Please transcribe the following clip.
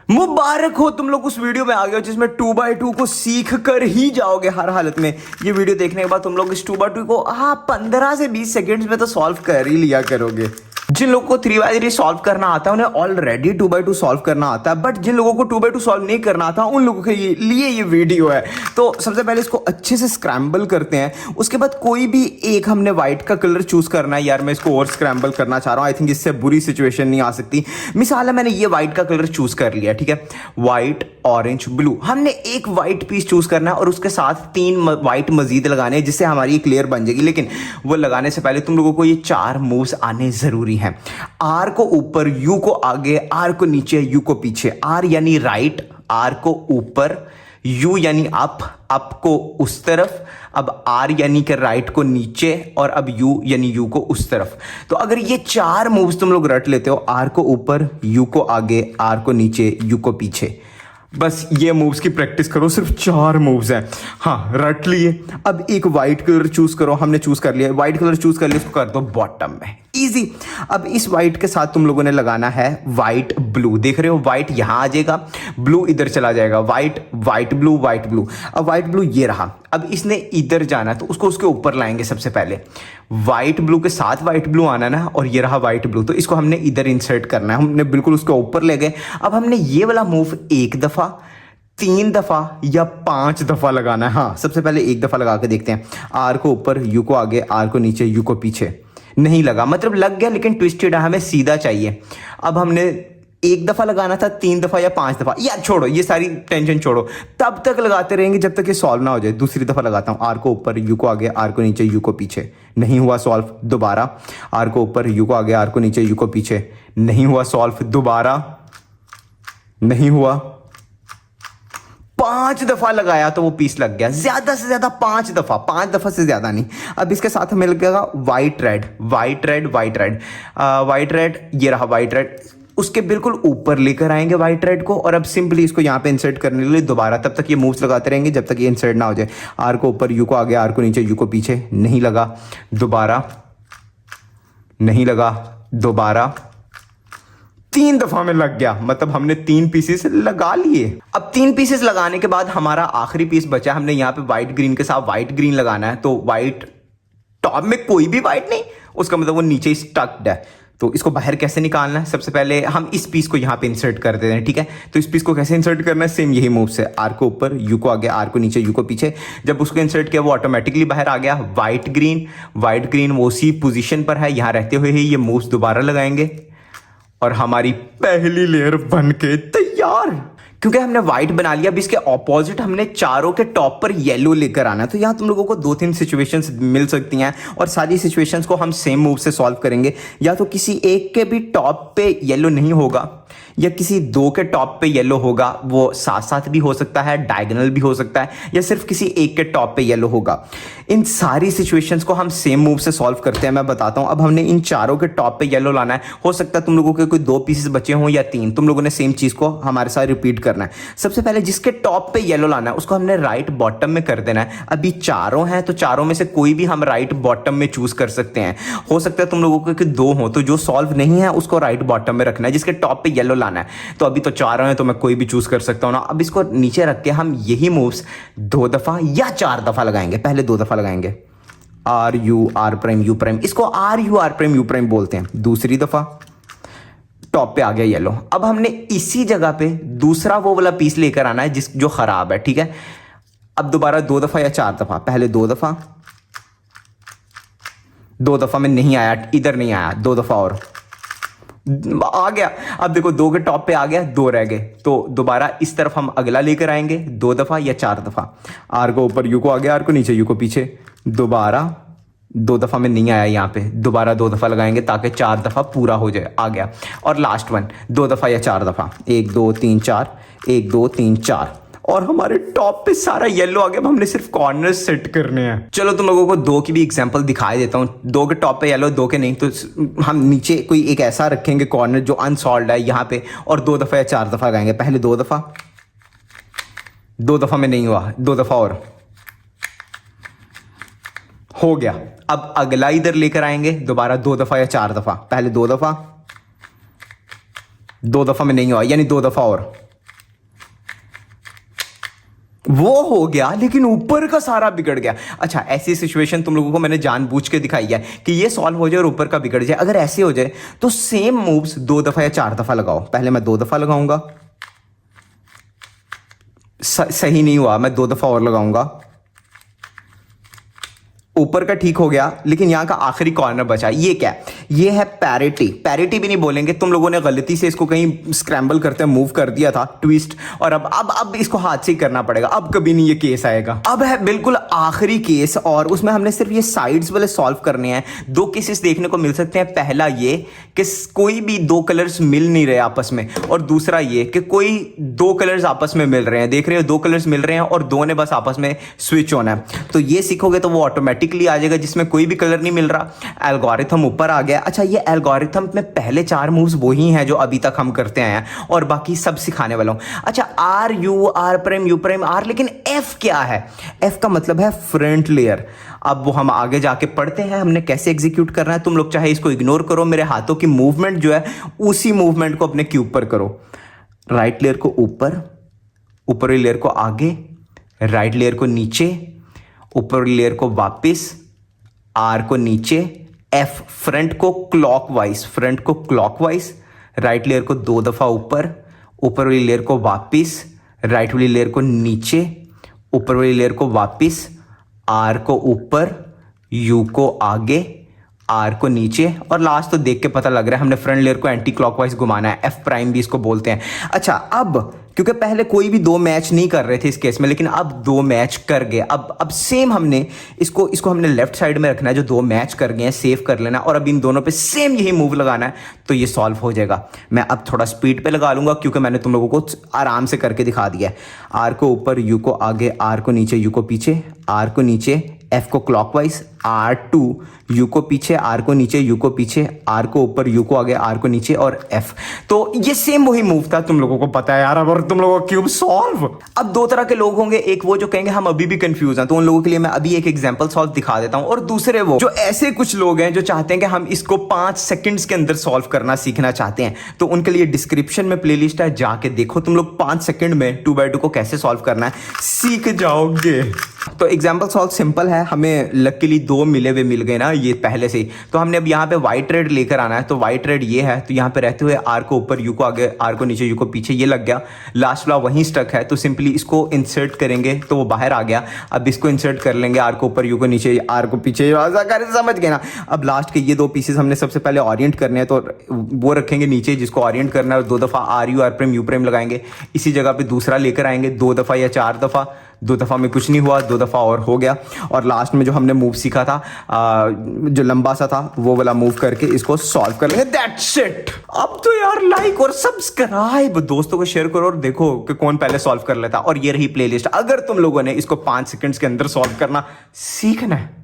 मुबारक हो, तुम लोग उस वीडियो में आ गए हो जिसमें 2x2 को सीख कर ही जाओगे हर हालत में। ये वीडियो देखने के बाद तुम लोग इस 2x2 को 15 से 20 सेकंड्स में तो सॉल्व कर ही लिया करोगे। जिन लोगों को 3x3 सॉल्व करना आता है उन्हें ऑलरेडी 2x2 सॉल्व करना आता है, बट जिन लोगों को 2x2 सॉल्व नहीं करना आता उन लोगों के लिए ये वीडियो है। तो सबसे पहले इसको अच्छे से स्क्रैम्बल करते हैं, उसके बाद कोई भी एक हमने व्हाइट का कलर चूज करना है। यार मैं इसको और स्क्रैम्बल करना चाह रहा हूँ, आई थिंक इससे बुरी सिचुएशन नहीं आ सकती। मिसाल है मैंने ये व्हाइट का कलर चूज कर लिया, ठीक है, व्हाइट ऑरेंज ब्लू। हमने एक व्हाइट पीस चूज करना है और उसके साथ 3 व्हाइट मजीद लगाने हैं जिससे हमारी क्लियर बन जाएगी। लेकिन वो लगाने से पहले तुम लोगों को ये 4 मूव्स आने जरूरी हैं। आर को ऊपर, यू को आगे, आर को नीचे, यू को पीछे। आर यानी राइट, आर को ऊपर, यू यानी अप, अप को उस तरफ, अब आर यानी कि राइट को नीचे, और अब यू यानी यू को उस तरफ। तो अगर ये 4 मूव्स तुम लोग रट लेते हो, आर को ऊपर, यू को आगे, आर को नीचे, यू को पीछे, बस ये मूव्स की प्रैक्टिस करो। सिर्फ 4 मूव्स हैं, हाँ रट लिए। अब एक व्हाइट कलर चूज करो, हमने चूज कर लिया, व्हाइट कलर चूज कर लिया, इसको कर दो बॉटम में, इजी। अब इस व्हाइट के साथ तुम लोगों ने लगाना है व्हाइट ब्लू। देख रहे हो व्हाइट यहां आ जाएगा, ब्लू इधर चला जाएगा, white white blue white blue. अब व्हाइट ब्लू ये रहा, अब इसने इधर जाना तो उसको उसके ऊपर लाएंगे। सबसे पहले व्हाइट ब्लू के साथ व्हाइट ब्लू आना ना, और ये रहा व्हाइट ब्लू, तो इसको हमने इधर इंसर्ट करना है। हमने बिल्कुल उसके ऊपर ले गए। अब हमने ये वाला मूव 1 दफा, 3 दफा या 5 दफा लगाना है। हाँ सबसे पहले 1 दफा लगा के देखते हैं। आर को ऊपर, यू को आगे, आर को नीचे, यू को पीछे। नहीं लगा, मतलब लग गया लेकिन ट्विस्टेड है, हमें सीधा चाहिए। अब हमने 1 दफा लगाना था, 3 दफा या 5 दफा, यार छोड़ो ये सारी टेंशन छोड़ो, तब तक लगाते रहेंगे जब तक ये सॉल्व ना हो जाए। दूसरी दफा लगाता हूँ, आर को ऊपर, यू को आगे, आर को नीचे, यू को पीछे। नहीं हुआ सॉल्व, दोबारा आर को ऊपर, यू को आगे, आर को नीचे, यू को पीछे। नहीं हुआ सॉल्व, दोबारा नहीं हुआ। 5 दफा लगाया तो वो पीस लग गया, ज्यादा से ज्यादा 5 दफा, 5 दफा से ज्यादा नहीं। अब इसके साथ हमें लगेगा white red, white red, white red, white red, ये रहा व्हाइट रेड। उसके बिल्कुल ऊपर लेकर आएंगे व्हाइट रेड को, और अब सिंपली इसको यहाँ पे इंसर्ट करने के लिए दोबारा, तब तक ये मूव्स लगाते रहेंगे जब तक ये इंसर्ट ना हो जाए। आर को ऊपर, यू को आगे, आर को नीचे, यू को पीछे। नहीं लगा, दोबारा नहीं लगा, दोबारा 3 दफा में लग गया, मतलब हमने 3 पीसेस लगा लिए। अब 3 पीसेस लगाने के बाद हमारा आखिरी पीस बचा। हमने यहाँ पे व्हाइट ग्रीन के साथ व्हाइट ग्रीन लगाना है, तो व्हाइट टॉप में कोई भी व्हाइट नहीं, उसका मतलब वो नीचे स्टक्ड है। तो इसको बाहर कैसे निकालना है? सबसे पहले हम इस पीस को यहाँ पे इंसर्ट कर देते हैं, ठीक है। तो इस पीस को कैसे इंसर्ट करना है? सेम यही मूव से, आर को ऊपर, यू को आगे, आर को नीचे, यू को पीछे। जब उसको इंसर्ट किया वो ऑटोमेटिकली बाहर आ गया। व्हाइट ग्रीन वो उसी पोजीशन पर है, यहाँ रहते हुए ही ये मूव्स दोबारा लगाएंगे और हमारी पहली लेयर बन के तैयार। क्योंकि हमने व्हाइट बना लिया, अब इसके ऑपोजिट हमने चारों के टॉप पर येलो लेकर आना है। तो यहाँ तुम लोगों को 2-3 सिचुएशंस मिल सकती हैं, और सारी सिचुएशंस को हम सेम मूव से सॉल्व करेंगे। या तो किसी एक के भी टॉप पे येलो नहीं होगा, या किसी 2 के टॉप पे येलो होगा, वो साथ साथ भी हो सकता है, डायगोनल भी हो सकता है, या सिर्फ किसी एक के टॉप पे येलो होगा। इन सारी सिचुएशंस को हम सेम मूव से सॉल्व करते हैं। मैं बताता हूं। अब हमने इन चारों के टॉप पे येलो लाना है। हो सकता है तुम लोगों के कोई 2 पीसेस बचे हों या 3, तुम लोगों ने सेम चीज को हमारे साथ रिपीट करना है। सबसे पहले जिसके टॉप पे येलो लाना है उसको हमने राइट बॉटम में कर देना है। अभी चारों हैं तो चारों में से कोई भी हम राइट बॉटम में चूज कर सकते हैं। हो सकता है तुम लोगों के 2 हो, तो जो सॉल्व नहीं है उसको राइट बॉटम में रखना है, जिसके टॉप पे येलो लाना है। तो अभी तो 4 हैं तो मैं कोई भी चूज कर सकता हूं ना। अब इसको नीचे रख के हम यही मूव्स 2 दफा या 4 दफा लगाएंगे। पहले 2 दफा लगाएंगे, R U R prime U prime, इसको R U R prime U prime बोलते हैं। दूसरी दफा टॉप पे आ गया येलो। अब हमने इसी जगह पे दूसरा वो वाला पीस लेकर आना है जो खराब है, ठीक है। अब दोबारा 2 दफा या 4 दफा, पहले 2 दफा, 2 दफा में नहीं आया, इधर नहीं आया, 2 दफा और आ गया। अब देखो 2 के टॉप पे आ गया, 2 रह गए, तो दोबारा इस तरफ हम अगला लेकर आएंगे 2 दफा या 4 दफा। आर को ऊपर, यू को आगे, आर को नीचे, यू को पीछे। दोबारा 2 दफा में नहीं आया, यहाँ पे दोबारा 2 दफा लगाएंगे ताकि 4 दफा पूरा हो जाए, आ गया। और लास्ट वन 2 दफा या 4 दफा, 1 2 3 4, 1 2 3 4, और हमारे टॉप पे सारा येलो आ गया। अब हमने सिर्फ कॉर्नर सेट करने हैं। चलो तुम लोगों को 2 की भी एग्जांपल दिखाई देता हूँ। 2 के टॉप पे येलो, 2 के नहीं, तो हम नीचे कोई एक ऐसा रखेंगे कॉर्नर जो अनसॉल्व्ड है यहाँ पे, और 2 दफा या 4 दफा लगाएंगे। पहले 2 दफा, 2 दफा में नहीं हुआ, 2 दफा और हो गया। अब अगला इधर लेकर आएंगे दोबारा 2 दफा या 4 दफा। पहले 2 दफा, 2 दफा में नहीं हुआ, यानी 2 दफा और वो हो गया, लेकिन ऊपर का सारा बिगड़ गया। अच्छा, ऐसी सिचुएशन तुम लोगों को मैंने जानबूझ के दिखाई है कि ये सॉल्व हो जाए और ऊपर का बिगड़ जाए। अगर ऐसे हो जाए तो सेम मूव्स 2 दफा या 4 दफा लगाओ। पहले मैं 2 दफा लगाऊंगा, सही नहीं हुआ, मैं 2 दफा और लगाऊंगा, ऊपर का ठीक हो गया, लेकिन यहां का आखिरी कॉर्नर बचा। ये क्या है? ये है पैरिटी। पैरिटी भी नहीं बोलेंगे, तुम लोगों ने गलती से इसको कहीं स्क्रैम्बल करते मूव कर दिया था, ट्विस्ट, और अब इसको हाथ से ही करना पड़ेगा। अब कभी नहीं ये केस आएगा। अब है बिल्कुल आखिरी केस, और उसमें हमने सिर्फ ये साइड्स वाले सॉल्व करने हैं। 2 केसेस देखने को मिल सकते हैं। पहला ये कि कोई भी 2 कलर्स मिल नहीं रहे आपस में, और दूसरा ये कि कोई 2 कलर्स आपस में मिल रहे हैं। देख रहे हो, 2 कलर्स मिल रहे हैं और 2 ने बस आपस में स्विच होना है। तो ये सीखोगे तो वो ऑटोमेटिकली आ जाएगा जिसमें कोई भी कलर नहीं मिल रहा। एल्गोरिथम ऊपर आ गया। अच्छा, ये एल्गोरिथम में पहले 4 मूव्स वही हैं जो अभी तक हम करते आए हैं, और बाकी सब सिखाने वाला हूं। अच्छा, R U, R prime, U prime, R, लेकिन एफ क्या है? एफ का मतलब है फ्रंट लेयर। अब वो हम आगे जाके पढ़ते हैं हमने कैसे एग्जीक्यूट करना है। तुम लोग चाहे इसको इग्नोर करो, मेरे हाथों की मूवमेंट जो है उसी मूवमेंट को अपने क्यूब पर करो। राइट लेयर को ऊपर, ऊपर वाली लेयर को आगे, राइट लेयर को नीचे, ऊपर वाली लेयर को वापस, आर को नीचे, एफ फ्रंट को क्लॉकवाइज, फ्रंट को क्लॉकवाइज, राइट लेयर को 2 दफा ऊपर, ऊपर वाली लेयर को वापस, राइट वाली लेयर को नीचे, ऊपर वाली लेयर को वापस, आर को ऊपर, यू को आगे, आर को नीचे, और लास्ट तो देख के पता लग रहा है हमने फ्रंट लेयर को एंटी क्लॉकवाइज घुमाना है। एफ प्राइम भी इसको बोलते हैं। अच्छा, अब क्योंकि पहले कोई भी 2 मैच नहीं कर रहे थे इस केस में, लेकिन अब 2 मैच कर गए। अब सेम हमने इसको हमने लेफ्ट साइड में रखना है, जो 2 मैच कर गए हैं सेव कर लेना, और अब इन दोनों पे सेम यही मूव लगाना है, तो ये सॉल्व हो जाएगा। मैं अब थोड़ा स्पीड पे लगा लूंगा क्योंकि मैंने तुम लोगों को आराम से करके दिखा दिया है। आर को ऊपर, यू को आगे, आर को नीचे, यू को पीछे, आर को नीचे, एफ को क्लॉकवाइज, R2, यू को पीछे, आर को नीचे, यू को पीछे, आर को ऊपर, यू को आगे, आर को नीचे, और एफ। तो ये सेम वही मूव था, तुम लोगों को पता है यार। और तुम लोगों का क्यूब सॉल्व। अब 2 तरह के लोग होंगे, एक वो जो कहेंगे हम अभी भी कंफ्यूज हैं, तो उन लोगों के लिए मैं अभी एक एग्जांपल सॉल्व दिखा देता हूं, और दूसरे वो जो ऐसे कुछ लोग हैं जो चाहते हैं कि हम इसको 5 सेकंड्स के अंदर सॉल्व करना सीखना चाहते हैं, तो उनके लिए डिस्क्रिप्शन में प्लेलिस्ट है, जाके देखो। तुम लोग 5 सेकंड में 2x2 को कैसे सॉल्व करना है सीख जाओगे। तो एग्जाम्पल सॉल्व सिंपल है, हमें लकीली 2 मिले हुए मिल गए ना ये पहले से ही। तो हमने अब यहाँ पे वाइट रेड लेकर आना है, तो वाइट रेड ये है, तो यहाँ पे रहते हुए आर को ऊपर, यू को आगे, आर को नीचे, यू को पीछे, ये लग गया। लास्ट वाला वहीं स्टक है, तो सिंपली इसको इंसर्ट करेंगे तो वो बाहर आ गया। अब इसको इंसर्ट कर लेंगे, आर को ऊपर, यू को नीचे, आर को पीछे, समझ गए ना। अब लास्ट के ये 2 पीसेस हमने सबसे पहले ओरिएंट करने हैं, तो वो रखेंगे नीचे जिसको ओरिएंट करना है, और 2 दफा R U, R prime, U prime लगाएंगे। इसी जगह पे दूसरा लेकर आएंगे 2 दफा या 4 दफा। 2 दफा में कुछ नहीं हुआ, 2 दफा और हो गया। और लास्ट में जो हमने मूव सीखा था जो लंबा सा था, वो वाला मूव करके इसको सॉल्व कर लेंगे। That's it. अब तो यार लाइक और सब्सक्राइब, दोस्तों को शेयर करो और देखो कि कौन पहले सॉल्व कर लेता। और ये रही प्लेलिस्ट। अगर तुम लोगों ने इसको 5 सेकंड्स के अंदर सॉल्व करना सीखना है